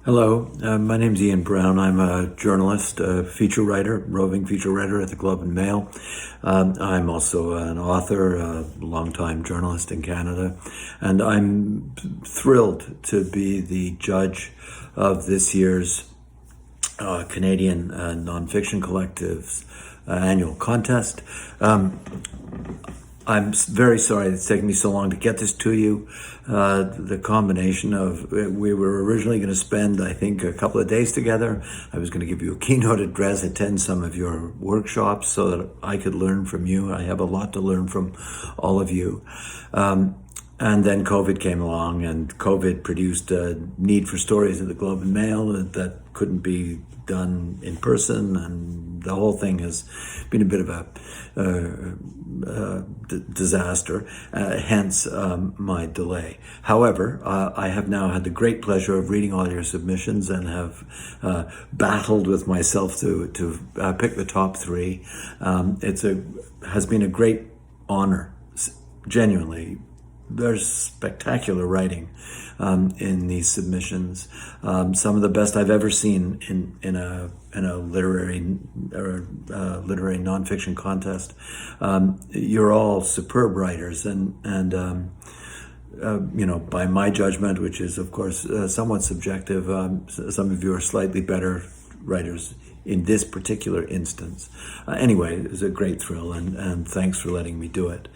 Hello, my name's Ian Brown. I'm a journalist, a feature writer, roving feature writer at the Globe and Mail. I'm also an author, a longtime journalist in Canada, and I'm thrilled to be the judge of this year's Canadian Nonfiction Collective's annual contest. I'm very sorry it's taken me so long to get this to you. The combination of, we were originally going to spend, I think, a couple of days together. I was going to give you a keynote address, attend some of your workshops so that I could learn from you. I have a lot to learn from all of you. And then COVID came along, and COVID produced a need for stories at the Globe and Mail that couldn't be done in person, and the whole thing has been a bit of a disaster, hence my delay. However, I have now had the great pleasure of reading all your submissions and have battled with myself to pick the top three. Has been a great honor, genuinely. There's spectacular writing in these submissions. Some of the best I've ever seen in a literary nonfiction contest. You're all superb writers, and by my judgment, which is of course somewhat subjective, some of you are slightly better writers in this particular instance. Anyway, it was a great thrill, and thanks for letting me do it.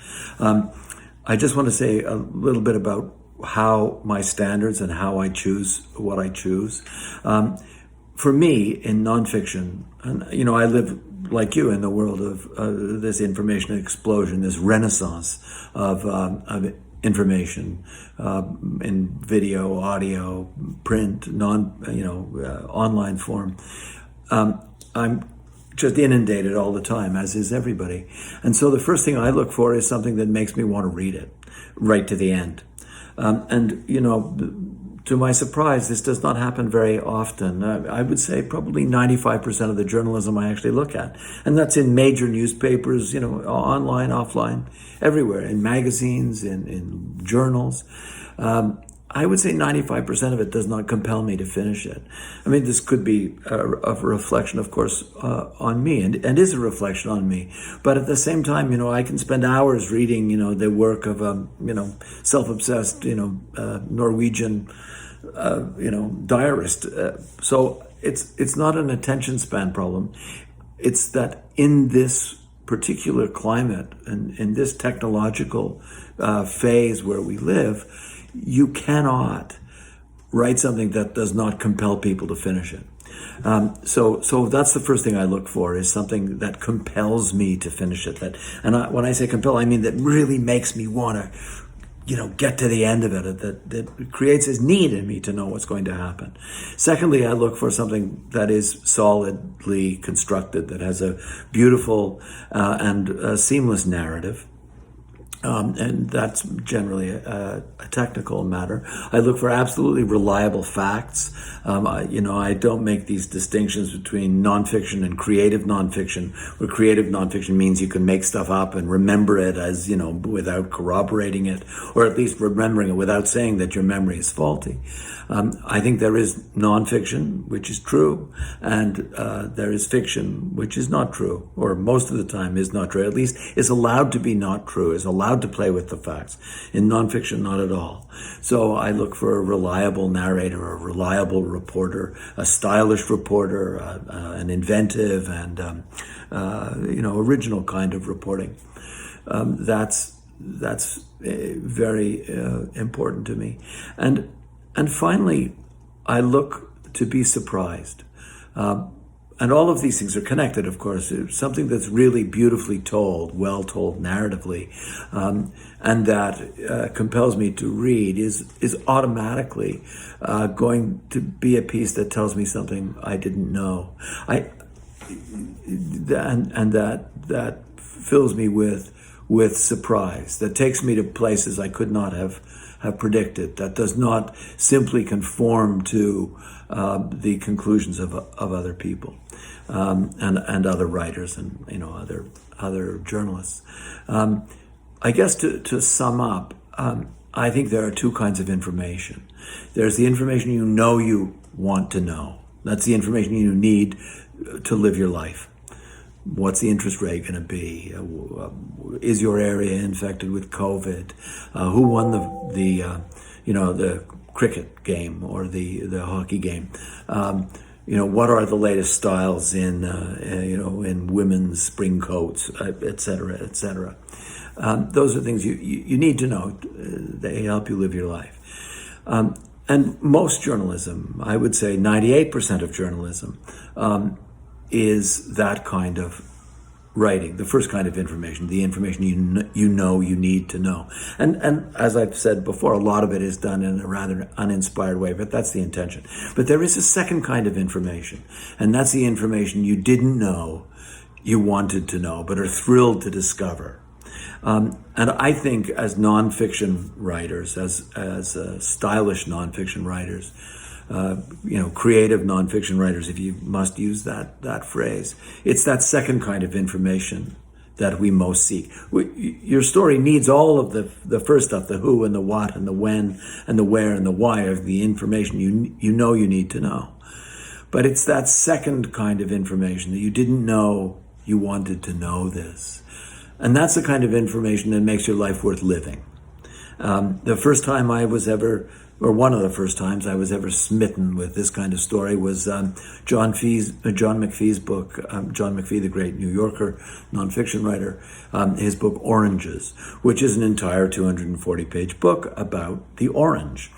I just want to say a little bit about how my standards and how I choose what I choose. For me, in nonfiction, and I live like you in the world of this information explosion, this renaissance of information in video, audio, print, online form. I'm just inundated all the time, as is everybody. And so the first thing I look for is something that makes me want to read it right to the end. To my surprise, this does not happen very often. I would say probably 95% of the journalism I actually look at. And that's in major newspapers, online, offline, everywhere, in magazines, in journals. I would say 95% of it does not compel me to finish it. I mean, this could be a reflection, of course, on me, and is a reflection on me. But at the same time, I can spend hours reading, the work of a, self-obsessed, Norwegian, diarist. So it's not an attention span problem. It's that in this particular climate and in this technological phase where we live, you cannot write something that does not compel people to finish it. So that's the first thing I look for, is something that compels me to finish it. When I say compel, I mean that really makes me want to, get to the end of it. That creates this need in me to know what's going to happen. Secondly, I look for something that is solidly constructed, that has a beautiful and seamless narrative. And that's generally a technical matter. I look for absolutely reliable facts. I don't make these distinctions between nonfiction and creative nonfiction, where creative nonfiction means you can make stuff up and remember it as, without corroborating it, or at least remembering it without saying that your memory is faulty. I think there is nonfiction, which is true, and there is fiction, which is not true, or most of the time is not true. At least is allowed to be not true, is allowed to play with the facts. In nonfiction, not at all. So I look for a reliable narrator, a reliable reporter, a stylish reporter, an inventive and original kind of reporting. That's very important to me. And finally, I look to be surprised. And all of these things are connected, of course. Something that's really beautifully told, well told narratively, and that compels me to read is automatically going to be a piece that tells me something I didn't know. And that fills me with surprise, that takes me to places I could not have predicted, that does not simply conform to the conclusions of other people and other writers and other journalists. I guess to sum up, I think there are two kinds of information. There's the information you want to know. That's the information you need to live your life. What's the interest rate going to be? Is your area infected with COVID? Who won the cricket game or the hockey game? What are the latest styles in women's spring coats, et cetera, et cetera. Those are things you need to know. They help you live your life. And most journalism, I would say 98% of journalism, is that kind of writing, the first kind of information, the information you need to know. And as I've said before, a lot of it is done in a rather uninspired way, but that's the intention. But there is a second kind of information, and that's the information you didn't know, you wanted to know, but are thrilled to discover. And I think as nonfiction writers, as stylish nonfiction writers, creative nonfiction writers, if you must use that phrase, it's that second kind of information that we most seek. Your story needs all of the first stuff, the who and the what and the when and the where and the why of the information you need to know. But it's that second kind of information that you didn't know you wanted to know this. And that's the kind of information that makes your life worth living. The first time I was ever, or one of the first times I was ever smitten with this kind of story was John McPhee's book, John McPhee, the great New Yorker nonfiction writer, his book Oranges, which is an entire 240-page book about the orange.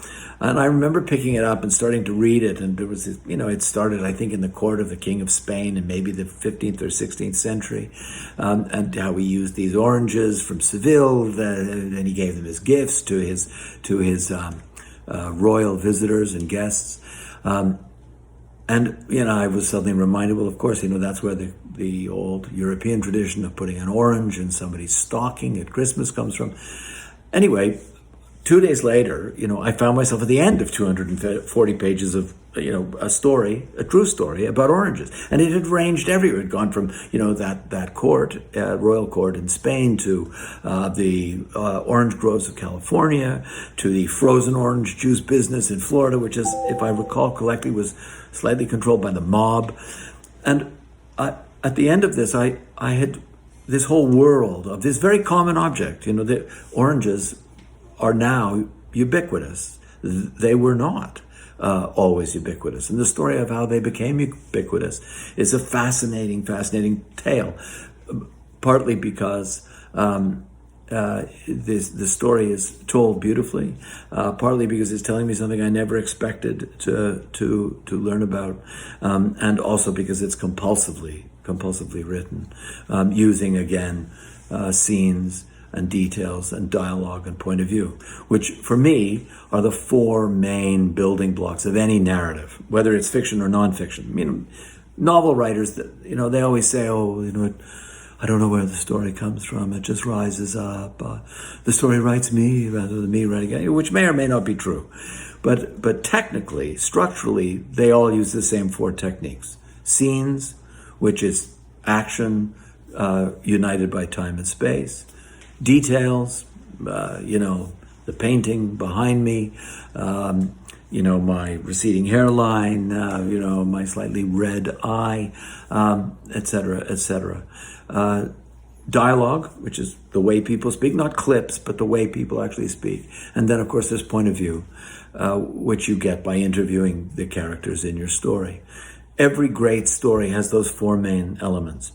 And I remember picking it up and starting to read it, and there was, it started, I think, in the court of the King of Spain in maybe the 15th or 16th century, and how he used these oranges from Seville, and he gave them as gifts to his royal visitors and guests. And I was suddenly reminded, well, of course, that's where the old European tradition of putting an orange in somebody's stocking at Christmas comes from. Anyway, 2 days later, I found myself at the end of 240 pages of, a true story about oranges. And it had ranged everywhere. It had gone from, that court, royal court in Spain, to the orange groves of California, to the frozen orange juice business in Florida, which is, if I recall correctly, was slightly controlled by the mob. And at the end of this, I had this whole world of this very common object. The oranges are now ubiquitous. They were not always ubiquitous. And the story of how they became ubiquitous is a fascinating tale, partly because the story is told beautifully, partly because it's telling me something I never expected to learn about, and also because it's compulsively written, using, again, scenes and details and dialogue and point of view, which for me are the four main building blocks of any narrative, whether it's fiction or nonfiction. Novel writers, they always say, I don't know where the story comes from. It just rises up. The story writes me rather than me writing it, which may or may not be true. But technically, structurally, they all use the same four techniques. Scenes, which is action united by time and space. Details, the painting behind me, my receding hairline, my slightly red eye, et cetera. Dialogue, which is the way people speak, not clips, but the way people actually speak. And then, of course, there's point of view, which you get by interviewing the characters in your story. Every great story has those four main elements.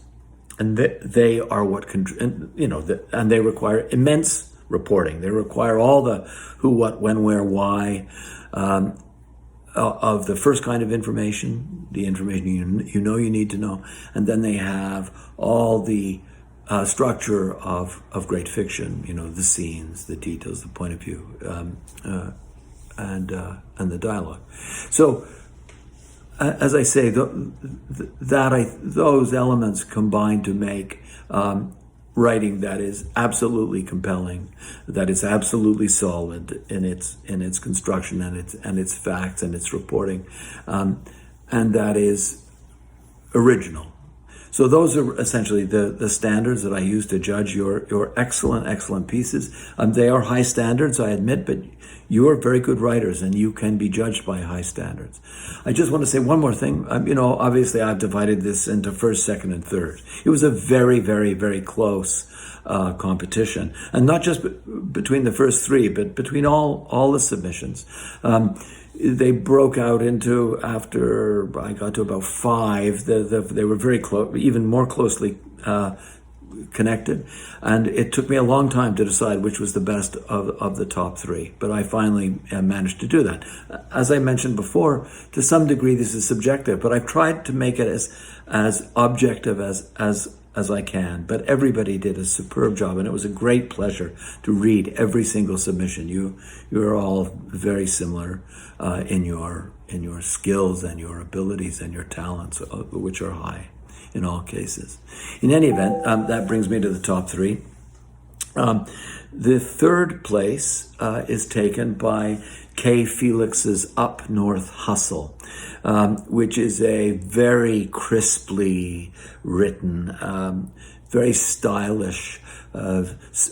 And they are what and they require immense reporting. They require all the who, what, when, where, why of the first kind of information, the information you need to know, and then they have all the structure of great fiction. The scenes, the details, the point of view, and the dialogue. So, as I say, those elements combine to make writing that is absolutely compelling, that is absolutely solid in its construction and its facts and its reporting, and that is original. So those are essentially the standards that I use to judge your excellent pieces. They are high standards, I admit, but you are very good writers and you can be judged by high standards. I just want to say one more thing. Obviously I've divided this into first, second, and third. It was a very, very, very close competition, and not just between the first three, but between all the submissions. They broke out into, after I got to about five, they were very close, even more closely connected, and it took me a long time to decide which was the best of the top three, but I finally managed to do that. As I mentioned before, to some degree this is subjective, but I've tried to make it as objective as I can. But everybody did a superb job, and it was a great pleasure to read every single submission. You are all very similar in your skills and your abilities and your talents, which are high in all cases. In any event, that brings me to the top three. The third place is taken by Kay Felix's Up North Hustle, which is a very crisply written, very stylish,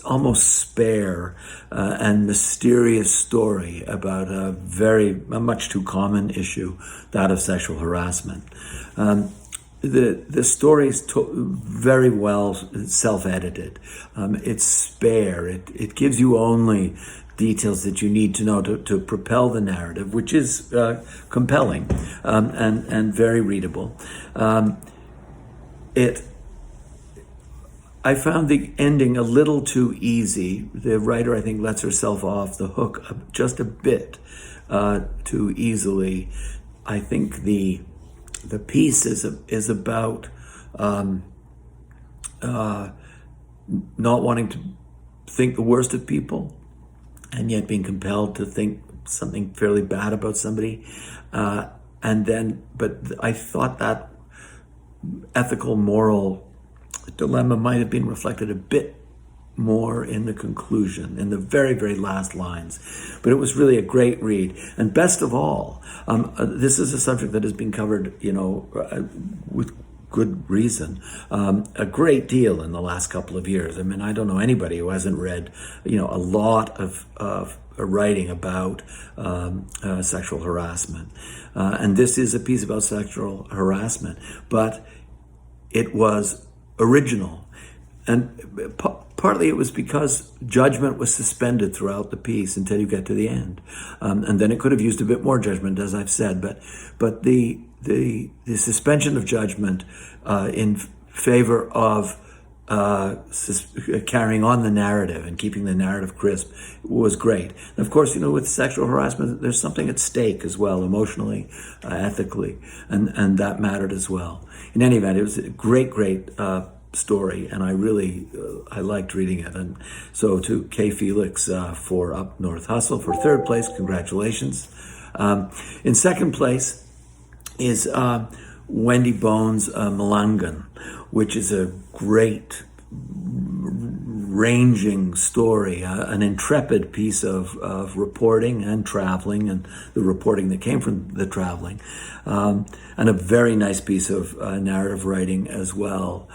almost spare and mysterious story about a much too common issue, that of sexual harassment. The story is very well self-edited. It's spare. It gives you only details that you need to know to propel the narrative, which is compelling and very readable. I found the ending a little too easy. The writer, I think, lets herself off the hook just a bit too easily. I think the piece is about not wanting to think the worst of people, and yet being compelled to think something fairly bad about somebody. But I thought that ethical, moral dilemma might have been reflected a bit more in the conclusion, in the very, very last lines. But it was really a great read. And best of all, this is a subject that has been covered, with good reason, a great deal in the last couple of years. I mean, I don't know anybody who hasn't read, a lot of writing about sexual harassment. And this is a piece about sexual harassment, but it was original. And partly it was because judgment was suspended throughout the piece until you get to the end. And then it could have used a bit more judgment, as I've said, but the suspension of judgment in favor of carrying on the narrative and keeping the narrative crisp was great. And of course, with sexual harassment, there's something at stake as well, emotionally, ethically, and that mattered as well. In any event, it was a great story, and I liked reading it. And so to Kay Felix for Up North Hustle for third place, congratulations. In second place is Wendy Bones' Malangan, which is a great ranging story, an intrepid piece of reporting and traveling, and the reporting that came from the traveling, and a very nice piece of narrative writing as well,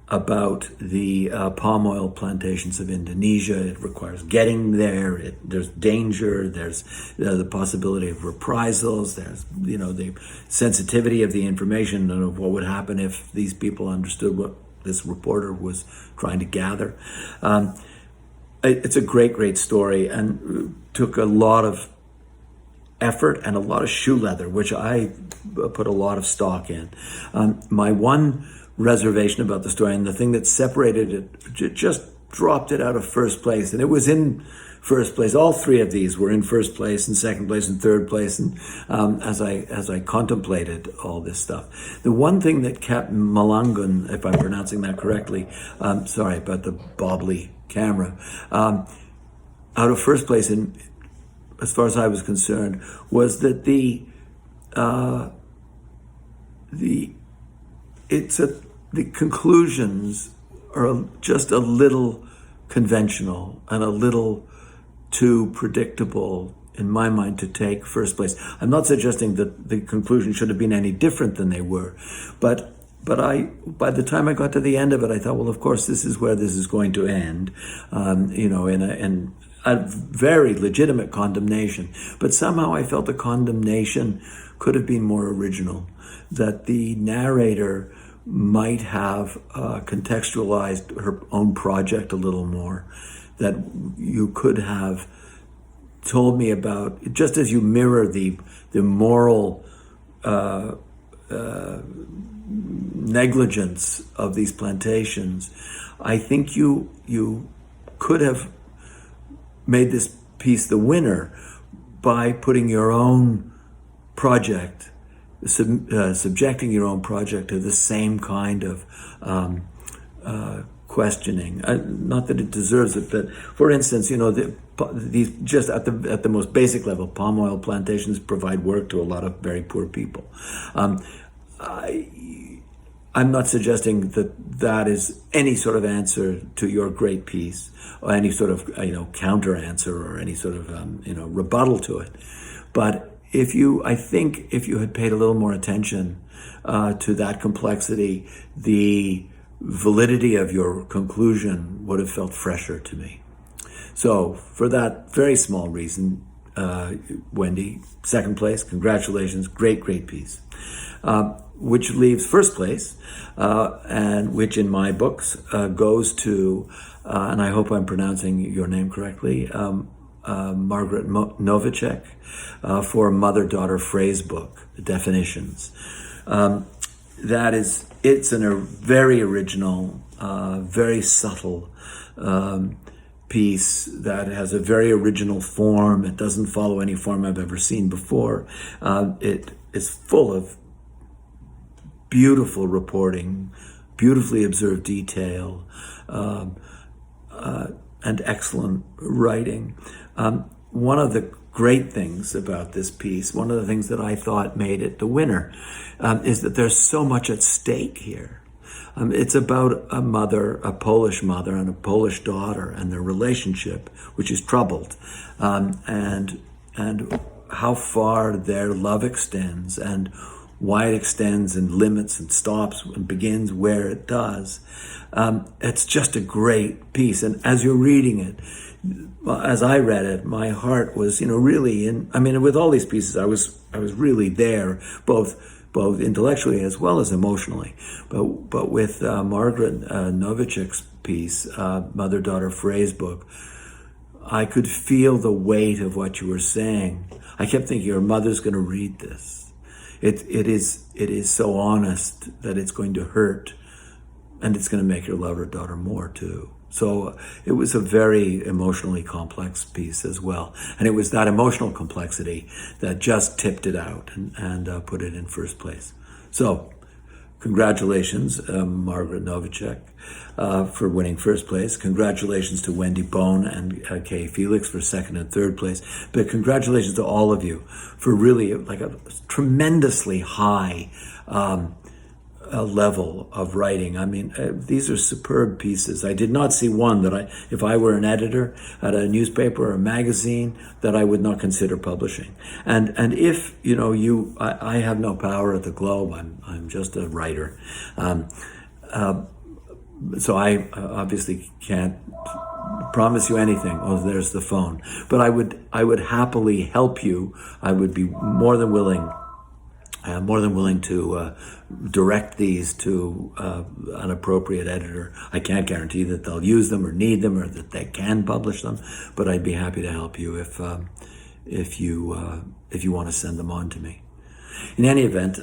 about the palm oil plantations of Indonesia. It requires getting there. There's danger. There's the possibility of reprisals. There's the sensitivity of the information and of what would happen if these people understood what this reporter was trying to gather. It's a great story, and took a lot of effort and a lot of shoe leather, which I put a lot of stock in. My one reservation about the story, and the thing that separated it, just dropped it out of first place, and it was in first place. All three of these were in first place and second place and third place, and as I contemplated all this stuff, the one thing that kept Malangan, if I'm pronouncing that correctly, sorry about the bobbly camera, out of first place, and as far as I was concerned, was that the conclusions are just a little conventional and a little too predictable, in my mind, to take first place. I'm not suggesting that the conclusion should have been any different than they were, but by the time I got to the end of it, I thought, well, of course, this is where this is going to end, in a very legitimate condemnation. But somehow I felt the condemnation could have been more original, that the narrator might have contextualized her own project a little more, that you could have told me about, just as you mirror the moral negligence of these plantations, I think you could have made this piece the winner by putting your own project, subjecting your own project to the same kind of questioning. Not that it deserves it, but for instance, these just at the most basic level, palm oil plantations provide work to a lot of very poor people. I'm not suggesting that is any sort of answer to your great piece, or any sort of counter answer, or any sort of rebuttal to it. But I think if you had paid a little more attention to that complexity, the validity of your conclusion would have felt fresher to me. So for that very small reason, Wendy, second place, congratulations, great piece. Which leaves first place, and which in my books goes to, and I hope I'm pronouncing your name correctly, Margaret Novacek, for a mother-daughter phrase book, the definitions. It's a very original, very subtle piece that has a very original form. It doesn't follow any form I've ever seen before. It is full of beautiful reporting, beautifully observed detail, and excellent writing. One of the great things about this piece, one of the things that I thought made it the winner, is that there's so much at stake here. It's about a Polish mother and a Polish daughter and their relationship, which is troubled, and how far their love extends, and why it extends and limits and stops and begins where it does. It's just a great piece. And as you're reading it, as I read it, my heart was, really with all these pieces, I was really there, both intellectually as well as emotionally. But with Margaret Novacek's piece, Mother-Daughter Phrase Book, I could feel the weight of what you were saying. I kept thinking, your mother's going to read this. It is so honest that it's going to hurt, and it's going to make her love her daughter more too. So it was a very emotionally complex piece as well, and it was that emotional complexity that just tipped it out and put it in first place. So congratulations, Margaret Novacek, for winning first place. Congratulations to Wendy Bone and Kay Felix for second and third place. But congratulations to all of you for really a tremendously high level of writing. These are superb pieces. I did not see one that if I were an editor at a newspaper or a magazine, that I would not consider publishing. And if I have no power at the Globe. I'm just a writer. So I obviously can't promise you anything. Oh, there's the phone. But I would happily help you. I would be more than willing to direct these to an appropriate editor. I can't guarantee that they'll use them or need them or that they can publish them, but I'd be happy to help you if you want to send them on to me. In any event,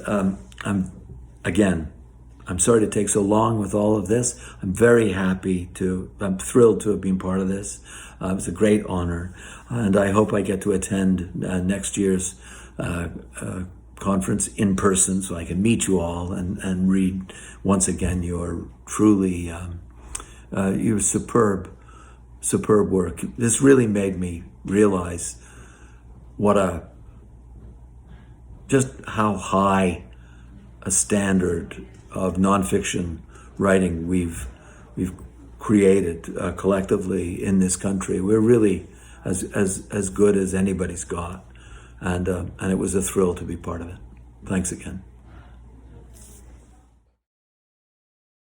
I'm sorry to take so long with all of this. I'm thrilled to have been part of this. It was a great honor, and I hope I get to attend next year's conference in person so I can meet you all and read once again your truly your superb work. This really made me realize just how high a standard of nonfiction writing we've created collectively in this country. We're really as good as anybody's got. And it was a thrill to be part of it. Thanks again.